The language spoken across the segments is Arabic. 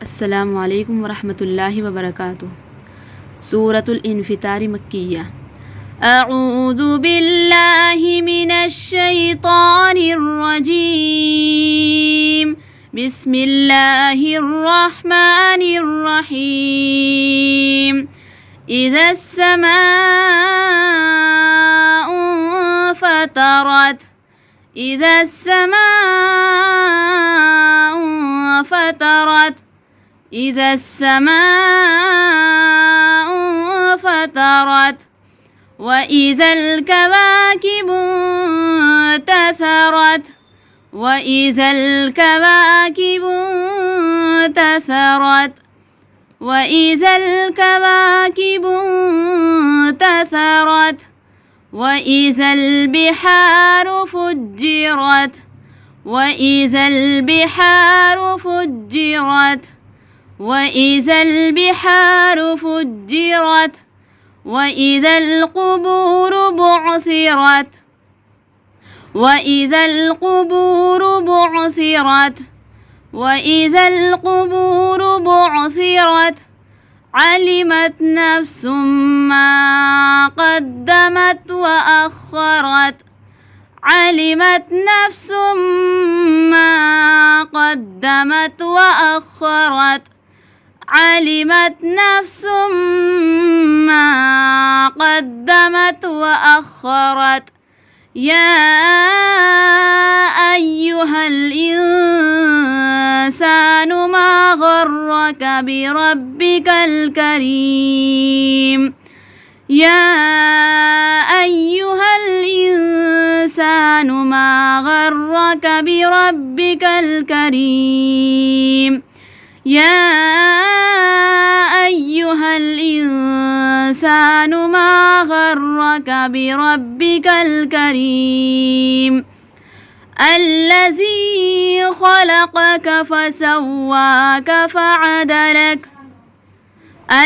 अस्सलामु अलैकुम वरहमतुल्लाहि वबरकातुह। सूरतुल इन्फितार मक्किया। अऊज़ु बिल्लाहि मिनश शैतानिर रजीम। बिस्मिल्लाहिर रहमानिर रहीम। इज़ा समाउ फतरत। इज़ा समाउ फतरत। إذا السماء فطرت وإذا الكواكب انتثرت وإذا الكواكب انتثرت وإذا الكواكب انتثرت وإذا البحار فجرت وإذا البحار فجرت وإذا البحار فجرت وإذا القبور بعثرت وإذا القبور بعثرت وإذا القبور بعثرت علمت نفس ما قدمت وأخرت علمت نفس ما قدمت وأخرت علمت نفس ما قدمت وأخرت يا أيها الإنسان ما غرك بربك الكريم يا أيها الإنسان ما غرك بربك الكريم يا أيها الإنسان ما غرك بربك الكريم الذي خلقك فسواك فعدلك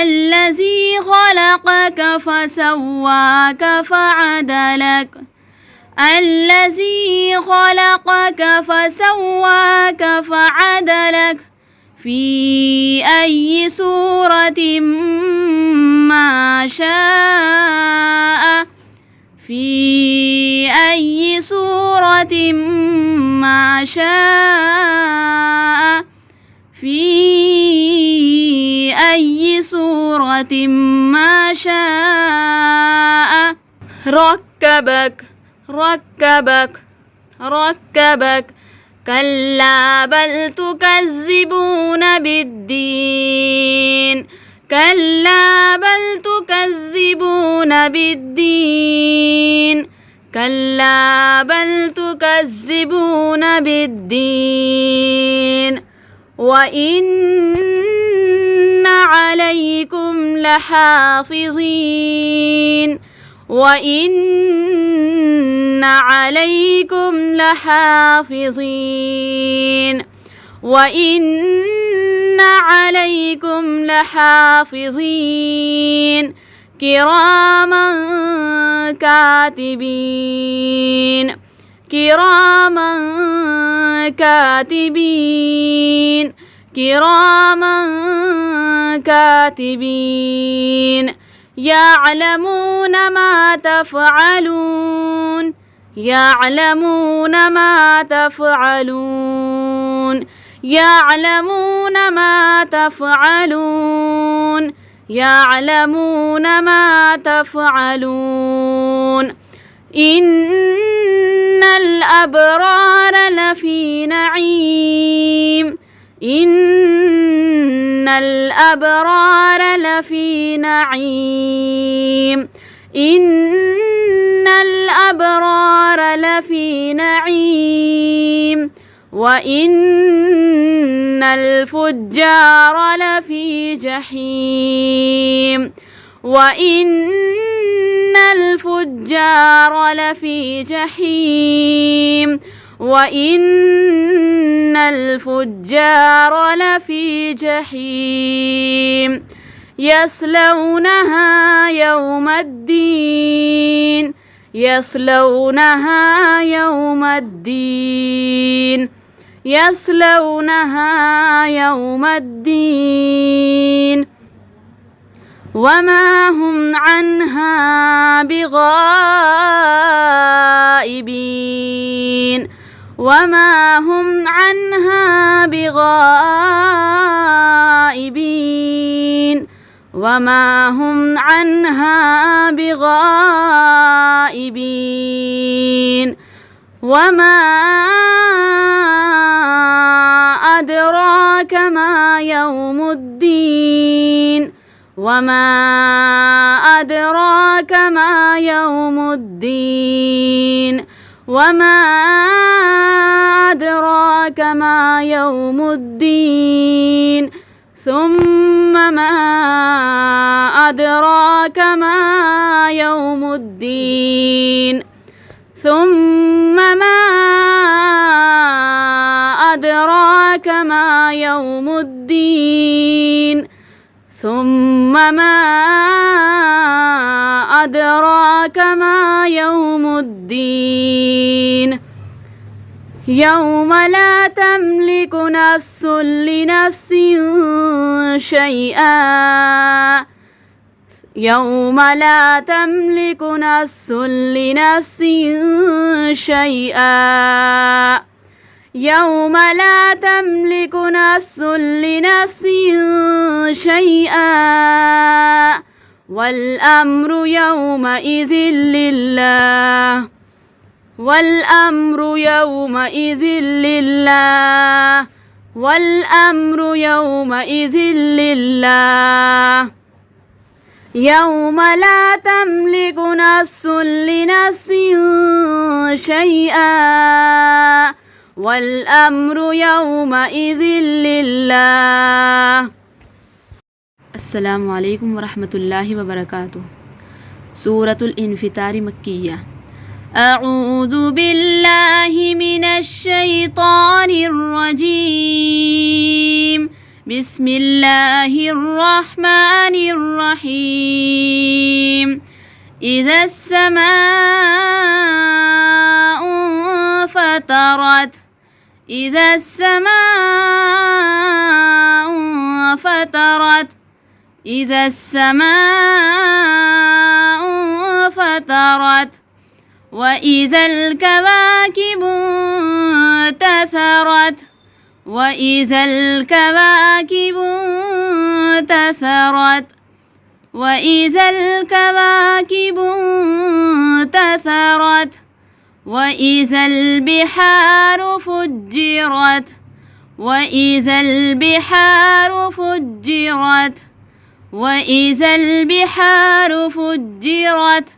الذي خلقك فسواك فعدلك الذي خلقك فسواك فعدلك في أي سورة ما شاء في أي سورة ما شاء في أي سورة ما شاء ركبك ركبك ركبك كلا بل تكذبون بالدين كلا بل تكذبون بالدين كلا بل تكذبون بالدين وإن عليكم لحافظين وإن عليكم لحافظين وإن عليكم لحافظين كراما كاتبين كراما كاتبين كراما كاتبين يعلمون ما تفعلون يعلمون ما تفعلون يعلمون ما تفعلون يعلمون ما تفعلون إن الأبرار لفي نعيم إن الأبرار لفي نعيم إن الأبرار لفي نعيم وإن الفجار لفي جحيم وإن الفجار لفي جحيم وإن الفجار لفي جحيم يصلونها يوم الدين يصلونها يوم الدين يصلونها يوم الدين وما هم عنها بغائبين وما هم عنها بغائبين وما هم عنها بغائبين وما أدراك ما يوم الدين وما أدراك ما يوم الدين وما أدراك ما يوم الدين ثم ما أدراك ما يوم الدين ثم ما أدراك ما يوم الدين ثم ما أدراك ما يوم الدين يوم لا تملك نفس لنفس شيئا يوم لا تملك نفس لنفس شيئا يوم لا تملك نفس لنفس شيئا والأمر يومئذ لله والأمر يومئذ لله والأمر يومئذ لله يوم لا تملك نفس لنفس شيئا والأمر يومئذ لله. السلام عليكم ورحمة الله وبركاته. سورة الانفطار مكية. أعوذ بالله من الشيطان الرجيم. بسم الله الرحمن الرحيم. إذا السماء انفطرت إذا السماء انفطرت إذا السماء انفطرت وإذا الكواكب انتثرت وإذا الكواكب انتثرت وإذا الكواكب انتثرت وإذا البحار فجرت وإذا البحار فجرت وإذا البحار فجرت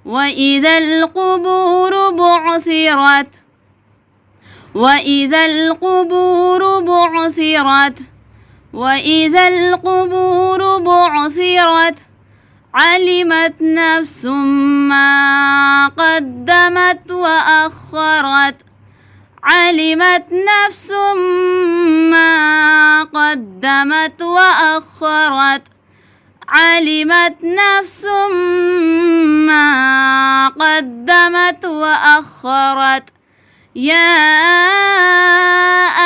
وإذا القبور بعثرت وإذا القبور بعثرت وإذا القبور بعثرت علمت نفس ما قدمت وأخرت علمت نفس ما قدمت وأخرت علمت نفس ما قدمت وأخرت يا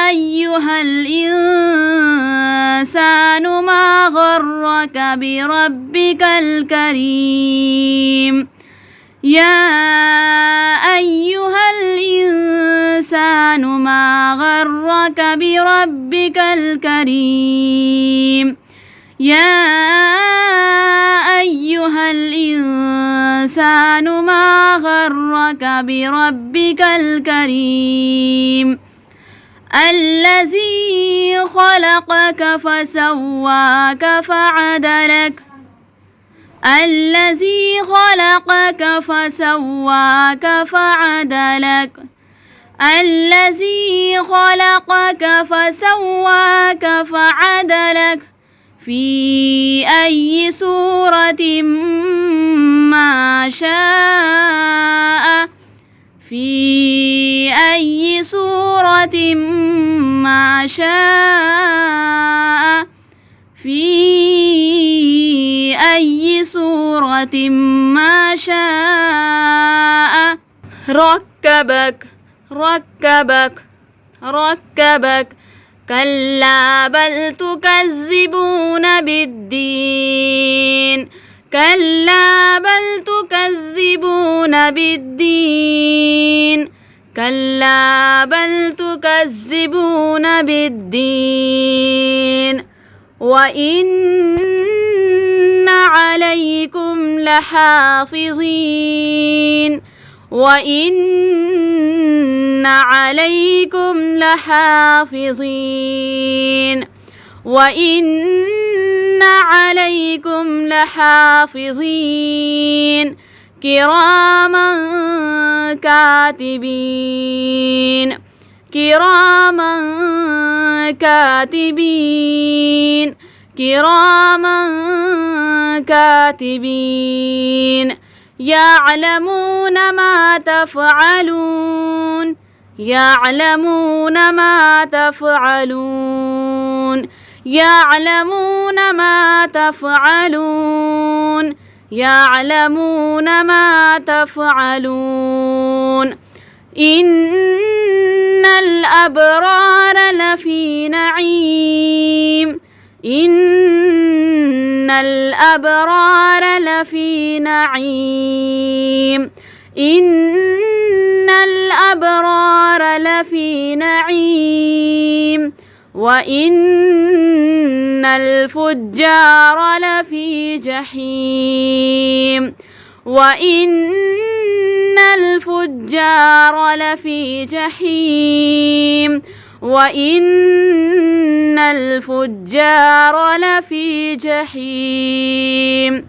أيها الإنسان ما غرك بربك الكريم يا أيها الإنسان ما غرك بربك الكريم يا أيها الإنسان ما غرك بربك الكريم الذي خلقك فسواك فعدلك الذي خلقك فسواك فعدلك الذي خلقك فسواك فعدلك في أي سورة ما شاء في أي سورة ما شاء في أي سورة ما شاء ركبك ركبك كلا بل تكذبون بالدين كلا بل تكذبون بالدين كلا بل تكذبون بالدين وإن عليكم لحافظين وإن عليكم لحافظين وإن عليكم لحافظين كراما كاتبين كراما كاتبين كراما كاتبين يعلمون ما تفعلون يعلمون ما تفعلون يعلمون ما تفعلون يعلمون ما تفعلون إن الأبرار لفي نعيم إن الأبرار لفي نعيم إن الأبرار لفي نعيم وإن الفجار لفي جحيم وإن الفجار لفي جحيم وإن الفجار لفي جحيم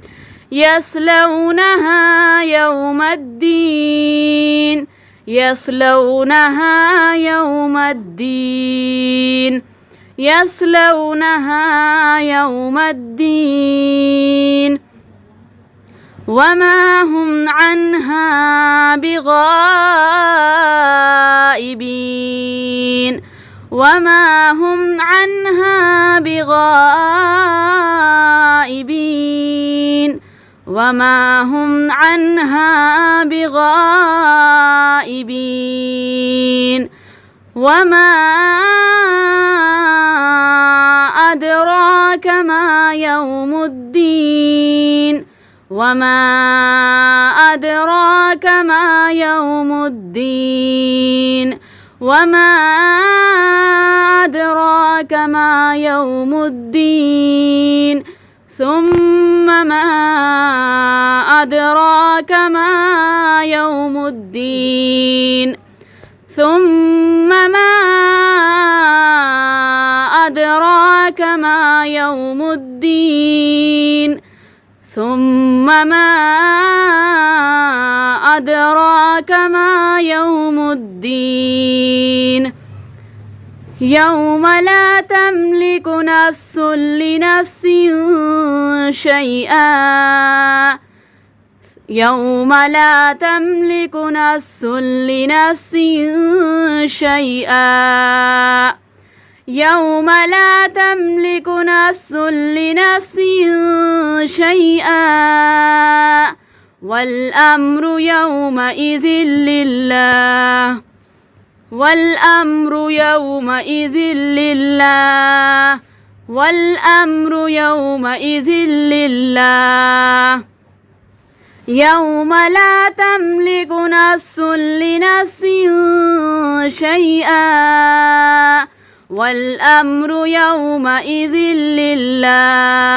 يصلونها يوم الدين يصلونها يوم الدين يصلونها يوم الدين وما هم عنها بغائبين وما هم عنها بغائبين وما هم عنها بغائبين وما أدراك ما يوم الدين وما أدراك ما يوم الدين وما أدراك ما يوم الدين ثم ما أدراك ما يوم الدين ثم ما أدراك ما يوم الدين ثم ما أدراك ما يوم الدين يوم لا تملك نفس لنفس شيئا يوم لا تملك نفس لنفس شيئا يوم لا تملك نفس لنفس شيئا والأمر يومئذ لله والأمر يومئذ لله والأمر يومئذ لله يوم لا تملك نفس لنفس شيئا والأمر يومئذ لله